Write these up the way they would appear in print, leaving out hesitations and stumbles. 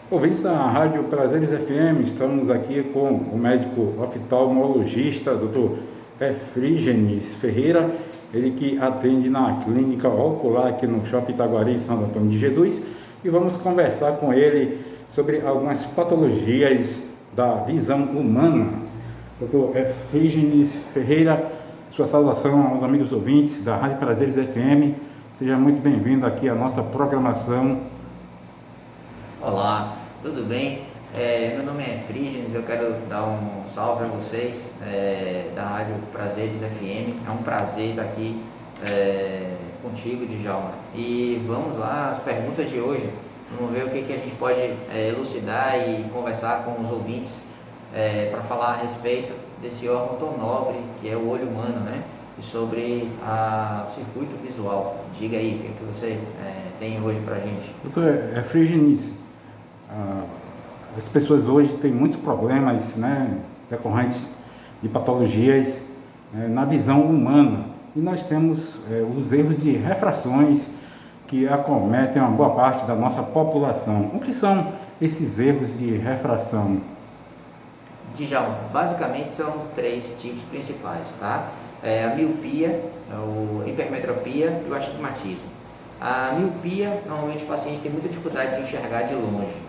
Ouvintes da Rádio Prazeres FM, estamos aqui com o médico oftalmologista, Dr. Efrígenes Ferreira, ele que atende na clínica ocular aqui no Shopping Itaguari, em Santo Antônio de Jesus, e vamos conversar com ele sobre algumas patologias da visão humana. Dr. Efrígenes Ferreira, sua saudação aos amigos ouvintes da Rádio Prazeres FM, seja muito bem-vindo aqui à nossa programação. Olá, tudo bem? Meu nome é Efrígenes, eu quero dar um salve a vocês da Rádio Prazeres FM. É um prazer estar aqui contigo, Djalma. E vamos lá, as perguntas de hoje. Vamos ver o que a gente pode elucidar e conversar com os ouvintes para falar a respeito desse órgão tão nobre que é o olho humano, né? E sobre o circuito visual. Diga aí, o que você tem hoje para a gente? Doutor Efrígenes, as pessoas hoje têm muitos problemas, né, decorrentes de patologias na visão humana, e nós temos os erros de refrações que acometem uma boa parte da nossa população. O que são esses erros de refração? Djalma, basicamente são três tipos principais, tá? A miopia, a hipermetropia e o astigmatismo. A miopia, normalmente o paciente tem muita dificuldade de enxergar de longe.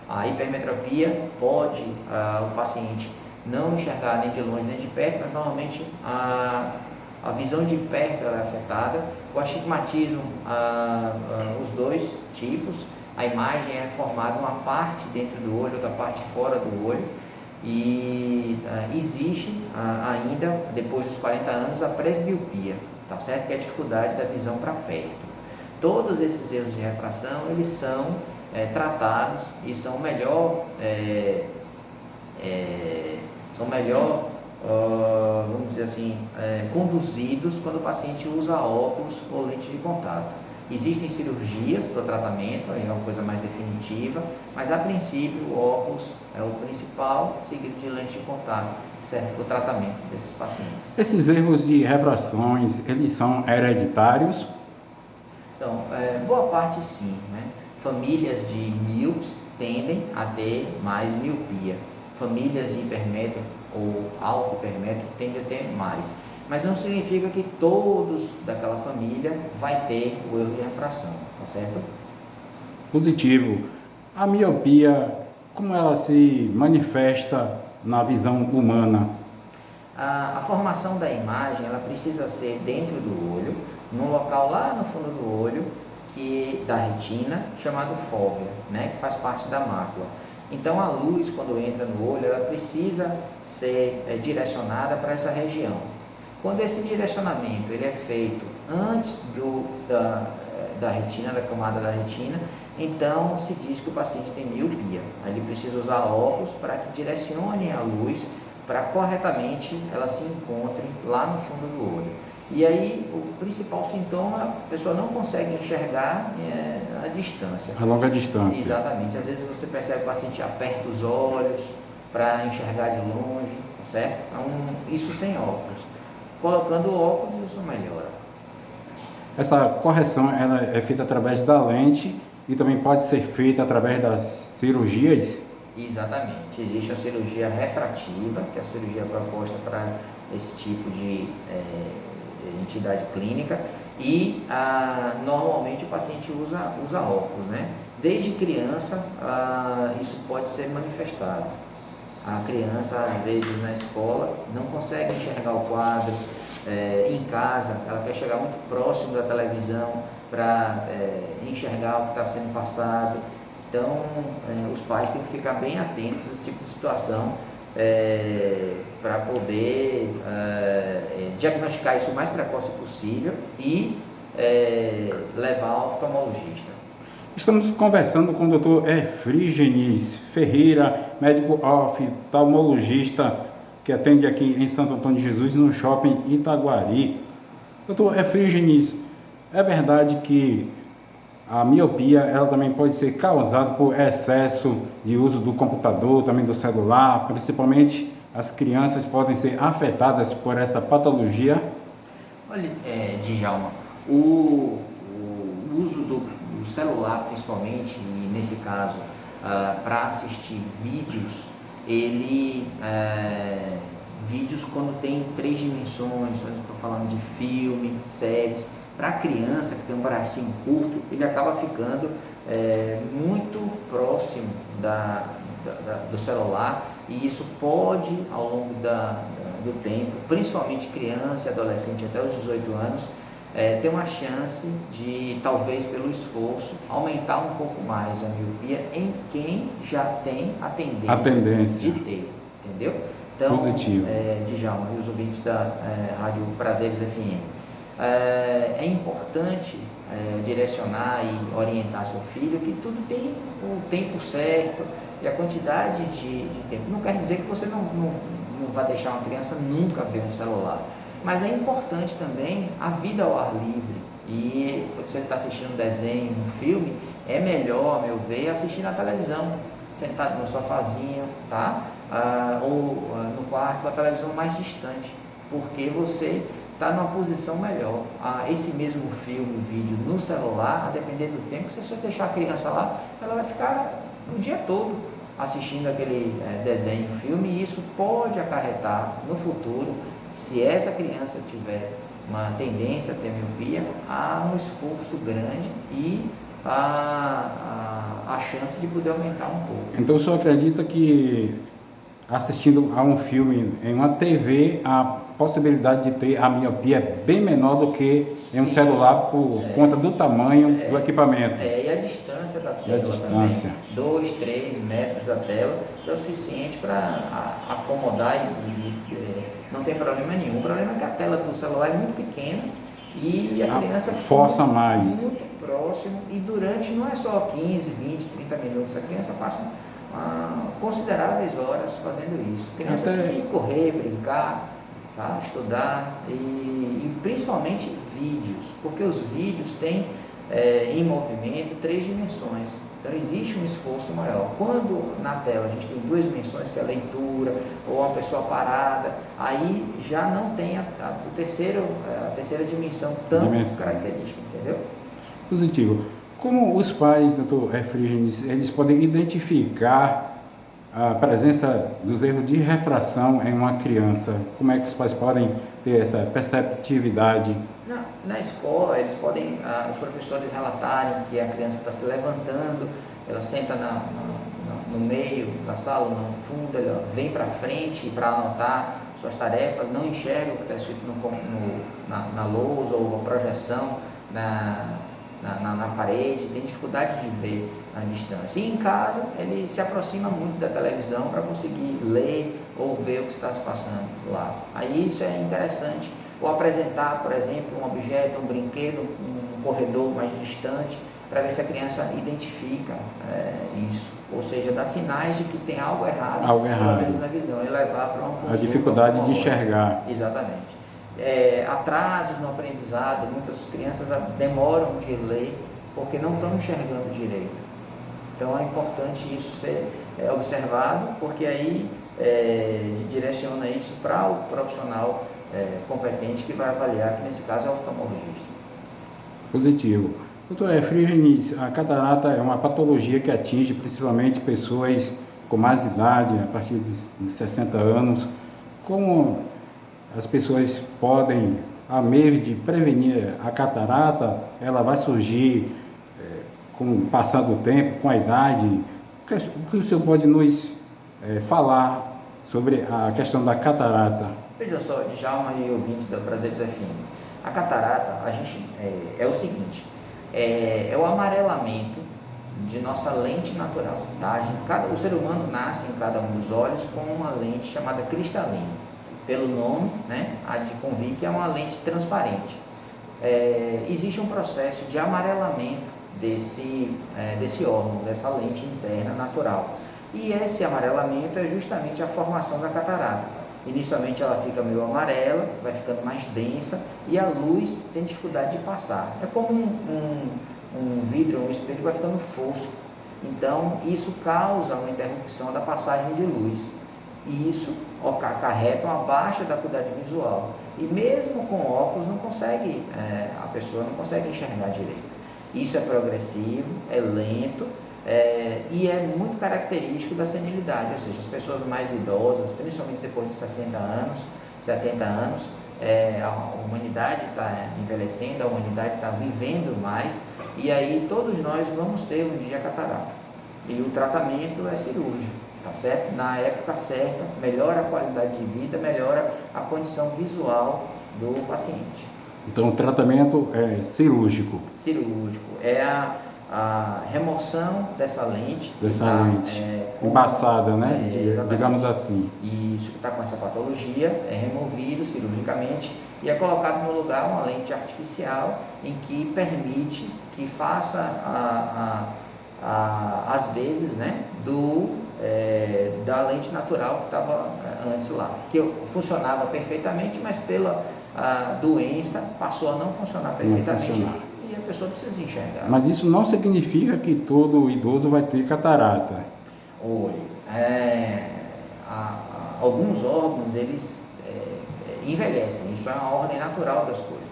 A hipermetropia pode o paciente não enxergar nem de longe nem de perto, mas normalmente a visão de perto ela é afetada. O astigmatismo, os dois tipos, a imagem é formada uma parte dentro do olho, outra parte fora do olho, e existe ainda, depois dos 40 anos, a presbiopia, tá certo? Que é a dificuldade da visão para perto. Todos esses erros de refração, eles são tratados e são melhor, vamos dizer assim, conduzidos quando o paciente usa óculos ou lente de contato. Existem cirurgias para o tratamento, aí é uma coisa mais definitiva, mas a princípio o óculos é o principal, seguido de lente de contato, que serve para o tratamento desses pacientes. Esses erros de refrações, eles são hereditários? Então, boa parte sim, né? Famílias de míopes tendem a ter mais miopia. Famílias de hipermétropes ou alto hipermétrope tendem a ter mais. Mas não significa que todos daquela família vai ter o erro de refração, tá certo? Positivo. A miopia, como ela se manifesta na visão humana? A formação da imagem, ela precisa ser dentro do olho, num local lá no fundo do olho, da retina, chamado fóvea, né, que faz parte da mácula. Então a luz, quando entra no olho, ela precisa ser direcionada para essa região. Quando esse direcionamento ele é feito antes da retina, da camada da retina, então se diz que o paciente tem miopia. Ele precisa usar óculos para que direcione a luz para corretamente ela se encontre lá no fundo do olho. E aí o principal sintoma, a pessoa não consegue enxergar a distância. A longa distância. Exatamente. Às vezes você percebe que o paciente aperta os olhos para enxergar de longe, certo? Então, isso sem óculos. Colocando óculos, isso melhora. Essa correção ela é feita através da lente e também pode ser feita através das cirurgias? Exatamente. Existe a cirurgia refrativa, que é a cirurgia proposta para esse tipo de entidade clínica, e normalmente o paciente usa óculos, né? Desde criança isso pode ser manifestado. A criança, às vezes, na escola, não consegue enxergar o quadro. Em casa, ela quer chegar muito próximo da televisão para enxergar o que está sendo passado. Então, os pais têm que ficar bem atentos a esse tipo de situação para poder diagnosticar isso o mais precoce possível e levar ao oftalmologista. Estamos conversando com o Dr. Efrígenes Ferreira, médico oftalmologista que atende aqui em Santo Antônio de Jesus, no Shopping Itaguari. Dr. Efrígenes, é verdade que a miopia ela também pode ser causada por excesso de uso do computador, também do celular, principalmente as crianças podem ser afetadas por essa patologia? Olha, Djalma, o uso do celular principalmente, e nesse caso, para assistir vídeos, vídeos quando tem 3 dimensões, quando estou falando de filme, séries, para a criança que tem um bracinho curto, ele acaba ficando muito próximo do celular, e isso pode, ao longo do tempo, principalmente criança e adolescente até os 18 anos, ter uma chance de, talvez pelo esforço, aumentar um pouco mais a miopia em quem já tem a tendência de ter, entendeu? Então, positivo. Djalma e os ouvintes da Rádio Prazeres FM, é importante direcionar e orientar seu filho que tudo tem o tempo certo e a quantidade de tempo. Não quer dizer que você não vai deixar uma criança nunca ver um celular, mas é importante também a vida ao ar livre. E se ele está assistindo um desenho, um filme, é melhor, a meu ver, assistir na televisão, sentado no sofazinho, tá? Ou no quarto, com a televisão mais distante, porque você está numa posição melhor. Esse mesmo filme, vídeo no celular, a depender do tempo, se você deixar a criança lá, ela vai ficar o dia todo assistindo aquele desenho, filme, e isso pode acarretar no futuro, se essa criança tiver uma tendência a ter miopia, há um esforço grande e a chance de poder aumentar um pouco. Então o senhor acredita que assistindo a um filme em uma TV, a possibilidade de ter a miopia é bem menor do que em um celular por conta do tamanho do equipamento? E a distância da tela também, 2, 3 metros da tela é o suficiente para acomodar e não tem problema nenhum. O problema é que a tela do celular é muito pequena e a criança força mais. Muito próximo, e durante, não é só 15, 20, 30 minutos, a criança passa consideráveis horas fazendo isso. A criança tem que correr, brincar, tá? Estudar e principalmente vídeos, porque os vídeos têm em movimento 3 dimensões. Então existe um esforço maior. Quando na tela a gente tem 2 dimensões, que é a leitura, ou uma pessoa parada, aí já não tem a terceira dimensão tão característica, entendeu? Positivo. Como os pais, doutor Frígenes, eles podem identificar a presença dos erros de refração em uma criança? Como é que os pais podem ter essa perceptividade? Na escola, eles podem, os professores relatarem que a criança está se levantando, ela senta no meio da sala, no fundo, ela vem para frente para anotar suas tarefas, não enxerga o que está escrito na lousa ou a projeção na parede, tem dificuldade de ver a distância. E em casa, ele se aproxima muito da televisão para conseguir ler ou ver o que está se passando lá. Aí isso é interessante. Ou apresentar, por exemplo, um objeto, um brinquedo, um corredor mais distante, para ver se a criança identifica isso. Ou seja, dá sinais de que tem algo errado, pelo menos na visão, e levar para uma consulta. A dificuldade de enxergar. Exatamente. Atrasos no aprendizado, muitas crianças demoram de ler porque não estão enxergando direito. Então é importante isso ser observado, porque aí direciona isso para o profissional competente que vai avaliar, que nesse caso é o oftalmologista. Positivo. Doutor Frígenes, a catarata é uma patologia que atinge principalmente pessoas com mais idade, a partir de 60 anos. Como as pessoas podem, a meio de prevenir a catarata, ela vai surgir com o passar do tempo, com a idade? O que o senhor pode nos falar sobre a questão da catarata? Veja só, Djalma e ouvintes da Prazeres FM, a catarata é o seguinte, é o amarelamento de nossa lente natural, tá? O ser humano nasce em cada um dos olhos com uma lente chamada cristalina. Pelo nome, né, há de convir que é uma lente transparente. Existe um processo de amarelamento desse órgão, dessa lente interna natural. E esse amarelamento é justamente a formação da catarata. Inicialmente ela fica meio amarela, vai ficando mais densa e a luz tem dificuldade de passar. É como um vidro, um espelho que vai ficando fosco. Então isso causa uma interrupção da passagem de luz. E isso acarreta uma baixa da acuidade visual. E mesmo com óculos a pessoa não consegue enxergar direito. Isso é progressivo, é lento, e é muito característico da senilidade, ou seja, as pessoas mais idosas, principalmente depois de 60 anos, 70 anos, a humanidade está envelhecendo, a humanidade está vivendo mais, e aí todos nós vamos ter um dia catarata. E o tratamento é cirúrgico, tá certo? Na época certa, melhora a qualidade de vida, melhora a condição visual do paciente. Então o tratamento é cirúrgico. Cirúrgico é a remoção dessa lente. Embaçada, né? Exatamente. Digamos assim. Isso que está com essa patologia é removido cirurgicamente e é colocado no lugar uma lente artificial em que permite que faça às vezes, né, da lente natural que estava antes lá, que funcionava perfeitamente, mas pela doença passou a não funcionar perfeitamente e a pessoa precisa enxergar. Mas isso não significa que todo idoso vai ter catarata. Alguns órgãos eles envelhecem, isso é uma ordem natural das coisas.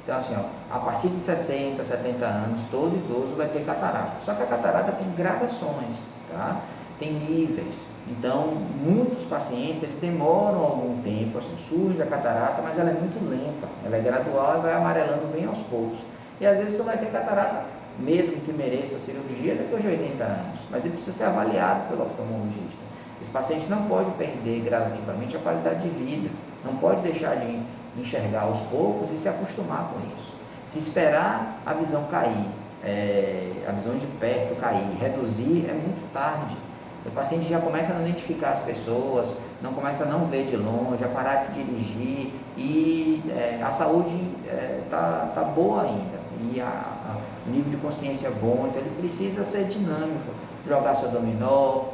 Então assim, a partir de 60, 70 anos, todo idoso vai ter catarata. Só que a catarata tem gradações, tá? Tem níveis. Então, muitos pacientes, eles demoram algum tempo, assim, surge a catarata, mas ela é muito lenta, ela é gradual e vai amarelando bem aos poucos. E às vezes você vai ter catarata, mesmo que mereça a cirurgia, depois de 80 anos. Mas ele precisa ser avaliado pelo oftalmologista. Esse paciente não pode perder gradativamente a qualidade de vida, não pode deixar de enxergar aos poucos e se acostumar com isso. Se esperar a visão cair, a visão de perto cair, reduzir, é muito tarde. O paciente já começa a não identificar as pessoas, não começa a não ver de longe, a parar de dirigir e a saúde tá boa ainda e o nível de consciência é bom, então ele precisa ser dinâmico, jogar seu dominó,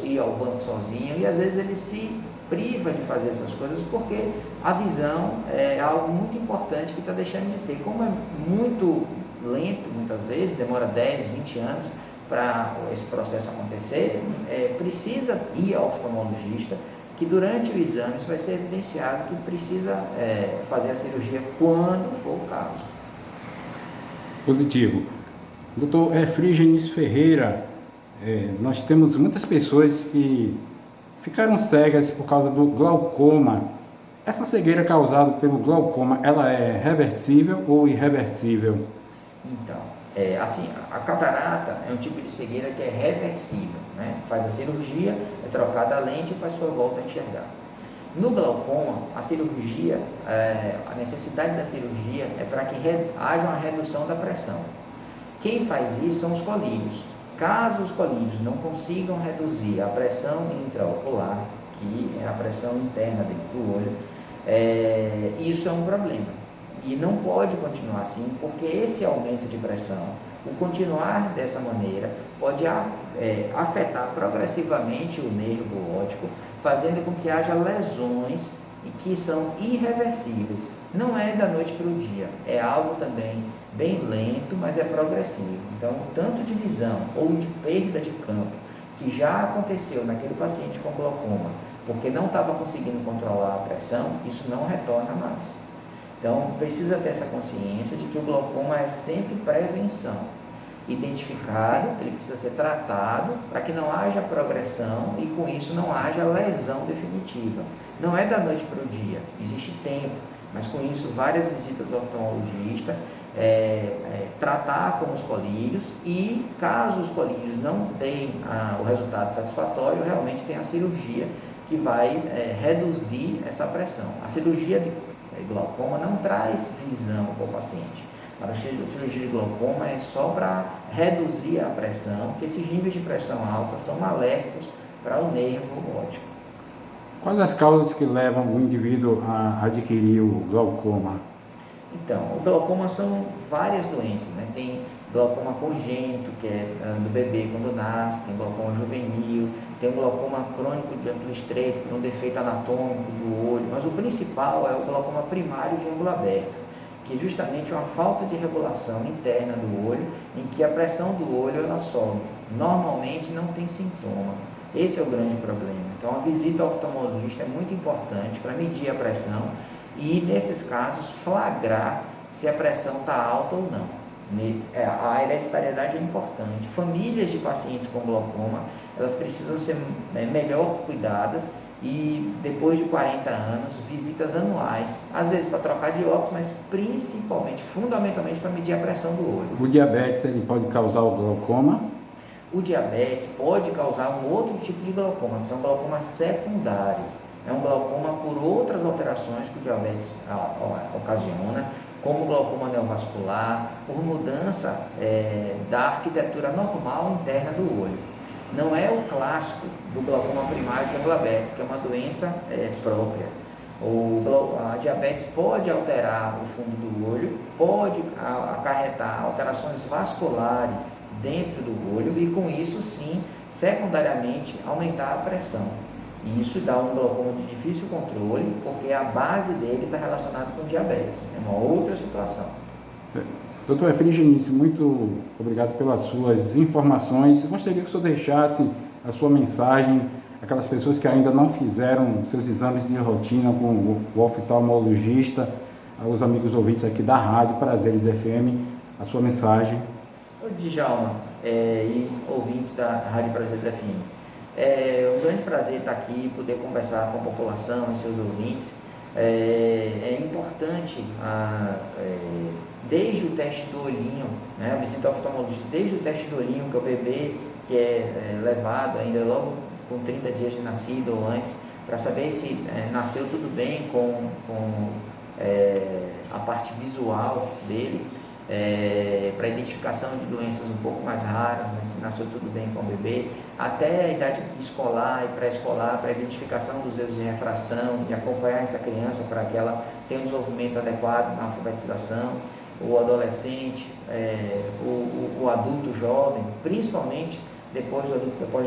ir ao banco sozinho e às vezes ele se priva de fazer essas coisas porque a visão é algo muito importante que está deixando de ter. Como é muito lento muitas vezes, demora 10, 20 anos para esse processo acontecer, precisa ir ao oftalmologista, que durante o exame vai ser evidenciado que precisa fazer a cirurgia quando for o caso. Positivo. Doutor Efrígenes Ferreira, nós temos muitas pessoas que ficaram cegas por causa do glaucoma. Essa cegueira causada pelo glaucoma, ela é reversível ou irreversível? Então, assim, a catarata é um tipo de cegueira que é reversível, né? Faz a cirurgia, é trocada a lente e a pessoa volta a enxergar. No glaucoma, a cirurgia, a necessidade da cirurgia é para que haja uma redução da pressão. Quem faz isso são os colírios. Caso os colírios não consigam reduzir a pressão intraocular, que é a pressão interna dentro do olho, isso é um problema. E não pode continuar assim, porque esse aumento de pressão, o continuar dessa maneira, pode afetar progressivamente o nervo óptico, fazendo com que haja lesões e que são irreversíveis. Não é da noite para o dia, é algo também bem lento, mas é progressivo. Então, tanto de visão ou de perda de campo, que já aconteceu naquele paciente com glaucoma, porque não estava conseguindo controlar a pressão, isso não retorna mais. Então, precisa ter essa consciência de que o glaucoma é sempre prevenção. Identificado, ele precisa ser tratado para que não haja progressão e com isso não haja lesão definitiva. Não é da noite para o dia, existe tempo, mas com isso várias visitas ao oftalmologista, tratar com os colírios e caso os colírios não deem o resultado satisfatório, realmente tem a cirurgia que vai reduzir essa pressão. A cirurgia de glaucoma não traz visão para o paciente. A cirurgia de glaucoma é só para reduzir a pressão, porque esses níveis de pressão alta são maléficos para o nervo óptico. Quais as causas que levam o indivíduo a adquirir o glaucoma? Então, o glaucoma são várias doenças, né? Tem glaucoma congênito, que é do bebê quando nasce, tem glaucoma juvenil, tem o glaucoma crônico de ângulo estreito, por um defeito anatômico do olho, mas o principal é o glaucoma primário de ângulo aberto, que justamente é uma falta de regulação interna do olho, em que a pressão do olho ela sobe. Normalmente não tem sintoma. Esse é o grande problema. Então, a visita ao oftalmologista é muito importante para medir a pressão e, nesses casos, flagrar se a pressão está alta ou não. A hereditariedade é importante. Famílias de pacientes com glaucoma, elas precisam ser melhor cuidadas e depois de 40 anos, visitas anuais, às vezes para trocar de óculos, mas principalmente, fundamentalmente para medir a pressão do olho. O diabetes, ele pode causar o glaucoma? O diabetes pode causar um outro tipo de glaucoma, que é um glaucoma secundário. É um glaucoma por outras alterações que o diabetes ocasiona, como glaucoma neovascular, por mudança da arquitetura normal interna do olho. Não é o clássico do glaucoma primário de ângulo aberto, que é uma doença própria. A diabetes pode alterar o fundo do olho, pode acarretar alterações vasculares dentro do olho e com isso sim, secundariamente, aumentar a pressão. E isso dá um glaucoma de difícil controle, porque a base dele está relacionada com diabetes, é uma outra situação. Doutor Efrígenes, muito obrigado pelas suas informações. Gostaria que o senhor deixasse a sua mensagem àquelas pessoas que ainda não fizeram seus exames de rotina com o oftalmologista, aos amigos ouvintes aqui da Rádio Prazeres FM, a sua mensagem. Djalma e ouvintes da Rádio Prazeres FM, é um grande prazer estar aqui, poder conversar com a população e seus ouvintes. É importante, desde o teste do olhinho, né, a visita ao oftalmologista, desde o teste do olhinho, que é o bebê que é levado ainda logo com 30 dias de nascido ou antes, para saber se nasceu tudo bem com a parte visual dele, para identificação de doenças um pouco mais raras, né, se nasceu tudo bem com o bebê, até a idade escolar e pré-escolar, para identificação dos erros de refração e acompanhar essa criança para que ela tenha um desenvolvimento adequado na alfabetização, o adolescente, o adulto jovem, principalmente depois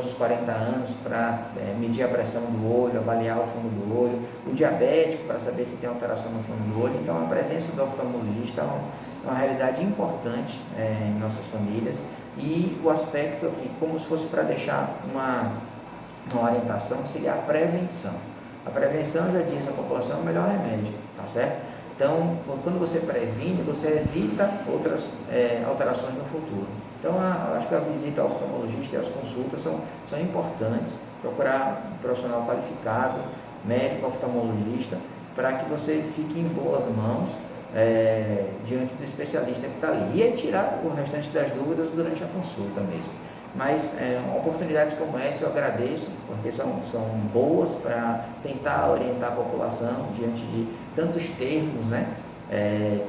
dos 40 anos, para medir a pressão do olho, avaliar o fundo do olho, o diabético para saber se tem alteração no fundo do olho. Então a presença do oftalmologista é uma realidade importante em nossas famílias, e o aspecto aqui, como se fosse para deixar uma orientação, seria a prevenção. A prevenção, já diz a população, é o melhor remédio, tá certo? Então, quando você previne, você evita outras alterações no futuro. Então, acho que a visita ao oftalmologista e as consultas são importantes. Procurar um profissional qualificado, médico oftalmologista, para que você fique em boas mãos diante do especialista que está ali. E tirar o restante das dúvidas durante a consulta mesmo. Mas oportunidades como essa eu agradeço, porque são boas para tentar orientar a população diante de tantos termos, né,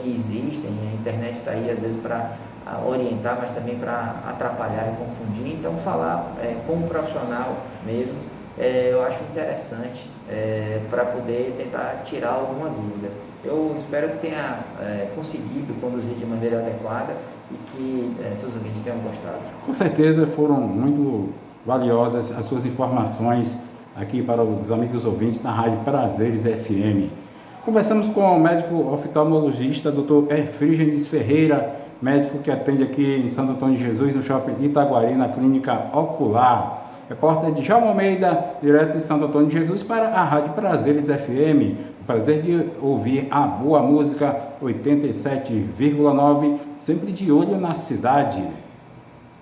que existem. A internet está aí às vezes para orientar, mas também para atrapalhar e confundir. Então falar com um profissional mesmo, eu acho interessante para poder tentar tirar alguma dúvida. Eu espero que tenha conseguido conduzir de maneira adequada e que seus ouvintes tenham gostado. Com certeza foram muito valiosas as suas informações aqui para os amigos ouvintes da Rádio Prazeres FM. Conversamos com o médico oftalmologista Dr. Efrígenes Ferreira, médico que atende aqui em Santo Antônio de Jesus, no Shopping Itaguari, na Clínica Ocular. Repórter Djalma Almeida, direto de Santo Antônio de Jesus para a Rádio Prazeres FM. O prazer de ouvir a boa música 87,9, sempre de olho na cidade.